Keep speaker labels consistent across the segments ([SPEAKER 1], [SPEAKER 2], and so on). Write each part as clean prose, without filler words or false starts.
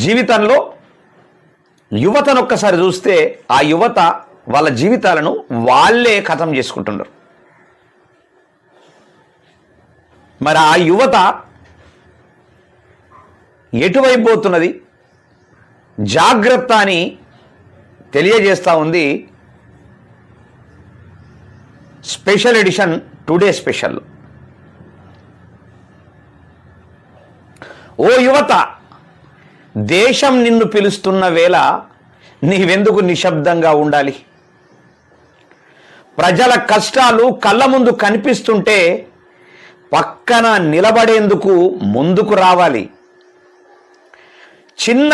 [SPEAKER 1] జీవితంలో యువతను ఒక్కసారి చూస్తే ఆ యువత వాళ్ళ జీవితాలను వాళ్ళే ఖతం చేసుకుంటున్నారు. మరి ఆ యువత ఎటువైపు పోతున్నది జాగ్రత్త అని తెలియజేస్తూ ఉంది స్పెషల్ ఎడిషన్ టుడే స్పెషల్. ఓ యువత, దేశం నిన్ను పిలుస్తున్న వేళ నీవెందుకు నిశ్శబ్దంగా ఉండాలి? ప్రజల కష్టాలు కళ్ళ ముందు కనిపిస్తుంటే పక్కన నిలబడేందుకు ముందుకు రావాలి. చిన్న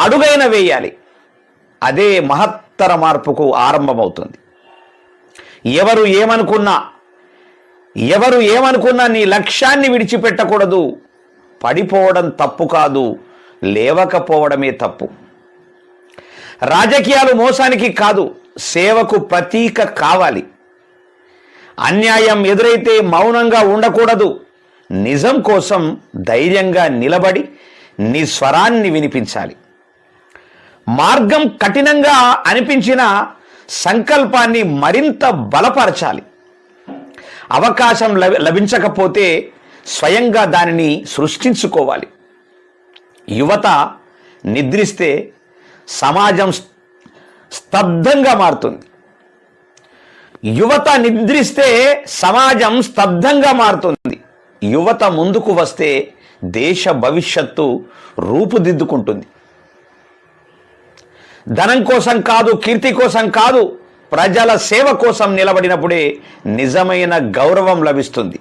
[SPEAKER 1] అడుగైన వేయాలి. అదే మహత్తర మార్పుకు ఆరంభమవుతుంది. ఎవరు ఏమనుకున్నా నీ లక్ష్యాన్ని విడిచిపెట్టకూడదు. పడిపోవడం తప్పు కాదు, లేవకపోవడమే తప్పు. రాజకీయాలు మోసానికి కాదు, సేవకు ప్రతీక కావాలి. అన్యాయం ఎదురైతే మౌనంగా ఉండకూడదు. నిజం కోసం ధైర్యంగా నిలబడి నీ స్వరాన్ని వినిపించాలి. మార్గం కఠినంగా అనిపించిన సంకల్పాన్ని మరింత బలపరచాలి. అవకాశం లభించకపోతే స్వయంగా దానిని సృష్టించుకోవాలి. యువత నిద్రిస్తే సమాజం స్తబ్దంగా మారుతుంది. యువత నిద్రిస్తే సమాజం స్తబ్దంగా మారుతుంది. యువత ముందుకు వస్తే దేశ భవిష్యత్తు రూపుదిద్దుకుంటుంది. ధనం కోసం కాదు, కీర్తి కోసం కాదు, ప్రజల సేవ కోసం నిలబడినప్పుడే నిజమైన గౌరవం లభిస్తుంది.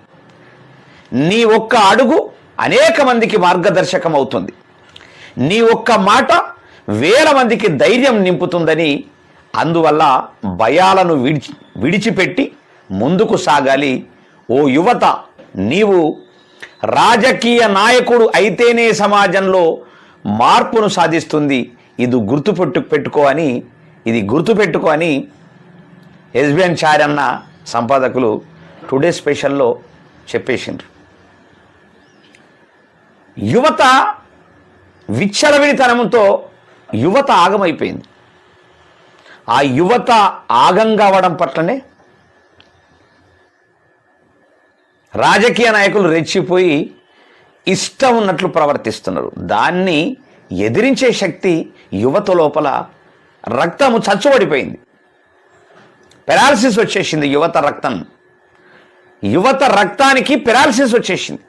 [SPEAKER 1] నీ ఒక్క అడుగు అనేక మందికి మార్గదర్శకం అవుతుంది. నీ ఒక్క మాట వేల మందికి ధైర్యం నింపుతుందని, అందువల్ల భయాలను విడిచిపెట్టి ముందుకు సాగాలి. ఓ యువత, నీవు రాజకీయ నాయకుడు అయితేనే సమాజంలో మార్పును సాధిస్తుంది. ఇది గుర్తుపెట్టుకో అని ఎస్బిఎన్ చారన్న సంపాదకులు టుడే స్పెషల్లో చెప్పేసిండ్రు. యువత విచ్చలవిడితనంతో యువత ఆగమైపోయింది. ఆ యువత ఆగం కావడం పట్లనే రాజకీయ నాయకులు రెచ్చిపోయి ఇష్టం ఉన్నట్లు ప్రవర్తిస్తున్నారు. దాన్ని ఎదిరించే శక్తి యువత లోపల రక్తము చచ్చుబడిపోయింది. పెరాలసిస్ వచ్చేసింది. యువత రక్తానికి పెరాలసిస్ వచ్చేసింది.